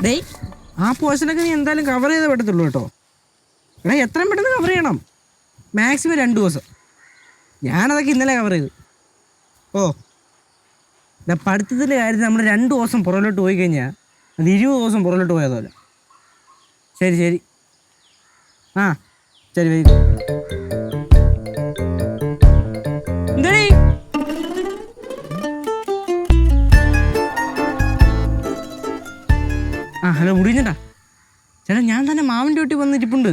ഡേയ് ആ പോർഷനൊക്കെ നീ എന്തായാലും കവർ ചെയ്തേ പറ്റത്തുള്ളൂ കേട്ടോ. എടാ എത്രയും പെട്ടെന്ന് കവർ ചെയ്യണം. മാക്സിമം 2 ദിവസം. ഞാനതൊക്കെ ഇന്നലെ കവർ ചെയ്തു. ഓ പഠിത്തത്തിൻ്റെ കാര്യത്തിൽ നമ്മൾ 2 ദിവസം പുറകിലോട്ട് പോയി കഴിഞ്ഞാൽ അത് 20 ദിവസം പുറകിലോട്ട് പോയതുപോലെ. ശരി ശരി ആ ശരി വൈ എന്താടീ ഹലോ മുടിഞ്ഞേട്ടാ. ചേട്ടാ ഞാൻ തന്നെ മാവിൻ്റെ വീട്ടിൽ വന്നിരിപ്പുണ്ട്.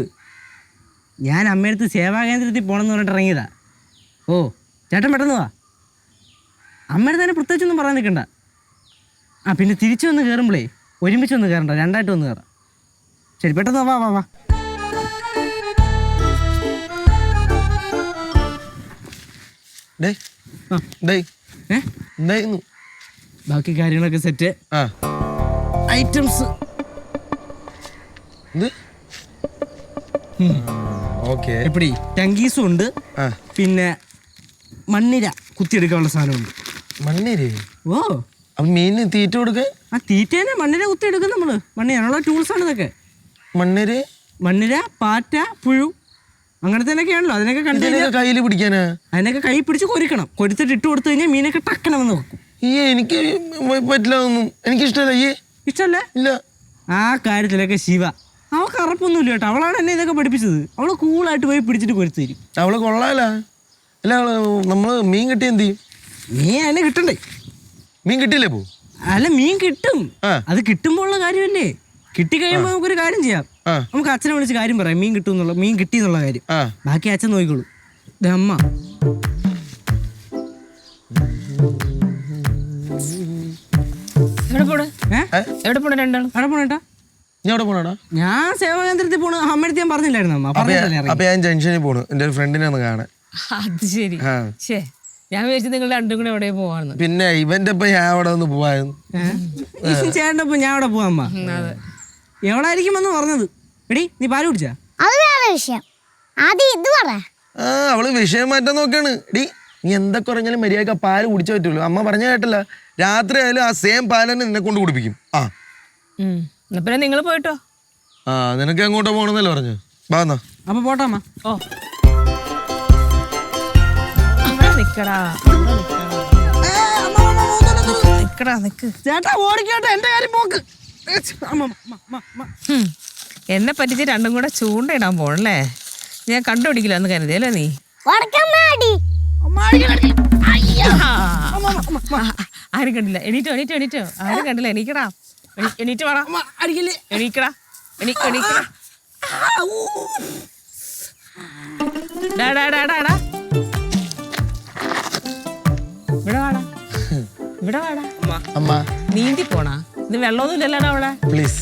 ഞാൻ അമ്മയടുത്ത് സേവാകേന്ദ്രത്തിൽ പോകണമെന്ന് പറഞ്ഞിട്ട് ഇറങ്ങിയതാ. ഓ ചേട്ടൻ പെട്ടെന്ന് വാ. അമ്മയുടെ തന്നെ പ്രത്യേകിച്ചൊന്നും പറയാൻ നിൽക്കണ്ട. പിന്നെ തിരിച്ചു വന്ന് കയറുമ്പോഴേ ഒരുമിച്ച് വന്ന് കയറണ്ട, 2ആയിട്ട് വന്ന് കയറാം. ശരി പെട്ടെന്ന് വാ വാ വാ. ബാക്കി കാര്യങ്ങളൊക്കെ സെറ്റ്. ഐറ്റംസ് എപ്പടി ടങ്കീസും ഉണ്ട്. പിന്നെ മണ്ണിര കുത്തിയെടുക്കാനുള്ള സാധനമുണ്ട്. മണ്ണിര? ഓ മീനിന് തീറ്റ കൊടുക്ക? ആ തീറ്റേനെ മണ്ണിര കുത്തിയെടുക്കും നമ്മള്. മണ്ണിനുള്ള ടൂൾസാണ് ഇതൊക്കെ. മണ്ണിര, പാറ്റ, പുഴു അങ്ങനത്തേനൊക്കെയാണല്ലോ. അതിനൊക്കെ കയ്യിൽ പിടിക്കാനാ? അതിനൊക്കെ കൈ പിടിച്ച് കൊരിക്കണം. കൊരുത്തിട്ട് ഇട്ട് കൊടുത്തു കഴിഞ്ഞാൽ മീനൊക്കെ ടക്കണമെന്ന് വെക്കും. എനിക്ക് പറ്റില്ല, ഒന്നും എനിക്കിഷ്ടല്ല. ഇഷ്ടല്ലേ? ഇല്ല. ആ കാര്യത്തിലൊക്കെ ശിവ അവൾക്ക് അറപ്പൊന്നുമില്ല കേട്ടോ. അവളാണ് എന്നെ ഇതൊക്കെ പഠിപ്പിച്ചത്. അവള് കൂളായിട്ട് പോയി പിടിച്ചിട്ട് കൊരുത്ത് തരും. അവള് കൊള്ളാല. അല്ല നമ്മള് മീൻ കിട്ടി എന്ത് ചെയ്യും? മീൻ അതിനെ കിട്ടണ്ടേ? മീൻ കിട്ടിയില്ലേ പോ? അല്ല മീൻ കിട്ടും. അത് കിട്ടുമ്പോൾ ഉള്ള കാര്യമല്ലേ. കിട്ടിക്കഴിയുമ്പോൾ നമുക്കൊരു കാര്യം ചെയ്യാം. നമുക്ക് അച്ഛനെ വിളിച്ച് കാര്യം പറയാം. മീൻ കിട്ടും എന്നുള്ള, മീൻ കിട്ടി എന്നുള്ള കാര്യം. ബാക്കി അച്ഛൻ നോക്കിക്കോളൂ. അമ്മ ഞാൻ സേവാകേന്ദ്രത്തിൽ പോണു. അമ്മയടുത്ത് ഞാൻ പറഞ്ഞില്ലായിരുന്നു. അപ്പൊ ഞാൻ ജംഗ്ഷനിൽ പോണു എന്റെ ഒരു ഫ്രണ്ടിനെ ഒന്ന് കാണാൻ. അത് ശരി. ഞാൻ വിചാരിച്ചു നിങ്ങൾ രണ്ടും കൂടെ എവിടെ പോവാന്ന്. പിന്നെ ഇവന്റെ ഒപ്പം ഞാൻ അവിടെ ഒന്ന് പോവായിരുന്നു. ചേട്ടൻ്റെ ഒപ്പം ഞാൻ അവിടെ പോവാ. എവിടായിരിക്കുമെന്ന് പറഞ്ഞത്. എടി നീ പാല് കുടിച്ചാ? അവള് വിഷയം മാറ്റാൻ നോക്കാണ്. ഡി നീ എന്തൊക്കെ പറഞ്ഞാലും മര്യാദക്ക് ആ പാല് കുടിച്ചേ പറ്റുള്ളൂ. അമ്മ പറഞ്ഞ കേട്ടല്ല, രാത്രി ആയാലും ആ സെയിം പാല് തന്നെ നിന്നെ കൊണ്ട് കുടിപ്പിക്കും. പിന്നെ നിങ്ങൾ പോയിട്ടോ. നിനക്ക് എങ്ങോട്ടാ പോണെന്നല്ലേ പറഞ്ഞു. ബാന്നാ അപ്പൊ പോട്ടാമ്മ. ഓ ചേട്ടാ ഓടിക്കോട്ടെ, എന്റെ കാര്യം പോക്ക്. എന്നെ പറ്റിച്ച് രണ്ടും കൂടെ ചൂണ്ടയിടാൻ പോണല്ലേ. ഞാൻ കണ്ടുപിടിക്കില്ല എന്ന് കരുതിയല്ലേ നീ? ആരും കണ്ടില്ല. എണീറ്റോ എണീറ്റോ എണീറ്റോ. ആരും കണ്ടില്ല. എണീക്കടാ, എണീറ്റ് വേടാ, എണീക്കടാ, എണീക്കടാ. ഇവിടെ വാടാ, ഇവിടെ വാടാ. നീന്തി പോണാ? ഇത് വെള്ളമൊന്നും ഇല്ലല്ലോടാ അവിടെ. പ്ലീസ്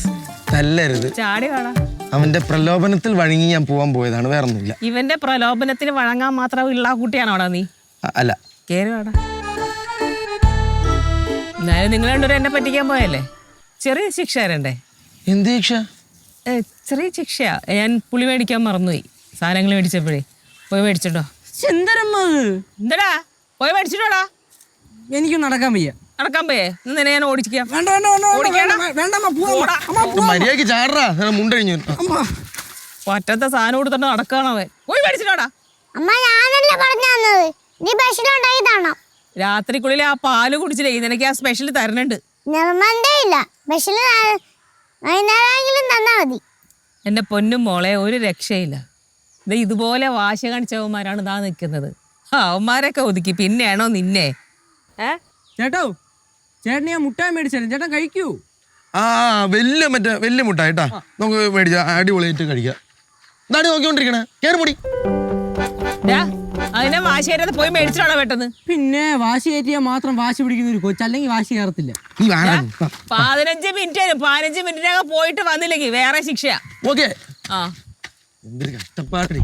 തല്ലരുത്. ചാടി വാടാ. അവന്റെ പ്രലോഭനത്തിൽ വഴങ്ങി ഞാൻ പോവാൻ പോയതാണ്, വേറെ ഒന്നുമില്ല. ഇവന്റെ പ്രലോഭനത്തിന് വഴങ്ങാൻ മാത്രം ഉള്ള കുട്ടിയാണോടാ നീ? അല്ല. കേറി വാടാ. എന്നാലും നിങ്ങൾ രണ്ടുപേരും എന്നെ പറ്റിക്കാൻ പോയല്ലേ. ചെറിയ ശിക്ഷ തരണ്ടേ? എന്ത് ശിക്ഷ? ചെറിയ ശിക്ഷയാ. ഞാൻ പുളി മേടിക്കാൻ മറന്നുപോയി. സാധനങ്ങൾ മേടിച്ചപ്പോഴേ. പോയി മേടിച്ചിട്ടോ. എന്താടാ പോയി മേടിച്ചിട്ടോടാ. എനിക്ക് നടക്കാൻ വയ്യ. നടക്കാൻ പോയേ നിന്നെ ഞാൻ ഓടിക്കാം. പറ്റാത്ത സാധനം കൊടുത്തിട്ട് നടക്കാണവൻ. പോയി മേടിച്ചിട്ടോടാ. രാത്രിക്കുള്ളിൽ ആ പാല് കുടിച്ചില്ലേ, നിനക്ക് ആ സ്പെഷ്യൽ തരണുണ്ട്. എന്റെ പൊന്നും മോളെ, ഒരു രക്ഷയില്ല. ഇത് ഇതുപോലെ വാശ കാണിച്ചവന്മാരാണ് ഇതാ നിൽക്കുന്നത്. അവന്മാരൊക്കെ ഒതുക്കി പിന്നെയാണോ നിന്നെ? ചേട്ടോ ചേട്ടൻ ഞാൻ മുട്ടായി മേടിച്ചാലും ചേട്ടൻ കഴിക്കൂ. വലിയ മുട്ടായി കേട്ടാ. നമുക്ക് മേടിച്ച അടിപൊളിയായിട്ട് കഴിക്കാം. എന്താണ് നോക്കിക്കൊണ്ടിരിക്കണേ? കേറി പൊടി. അതിനെ വാശി കയറ്റാതെ പോയി മേടിച്ചിട്ടാണോ പെട്ടെന്ന്? പിന്നെ വാശി കയറ്റിയാൽ മാത്രം വാശി പിടിക്കുന്ന ഒരു കൊച്ചു, അല്ലെങ്കിൽ വാശി കയറത്തില്ല. 15 മിനിറ്റ് വരും. 15 മിനിറ്റിനകം പോയിട്ട് വന്നില്ലെങ്കിൽ വേറെ ശിക്ഷയാ. ഓക്കെ. ആ എന്തൊരു കഷ്ടപ്പാടി.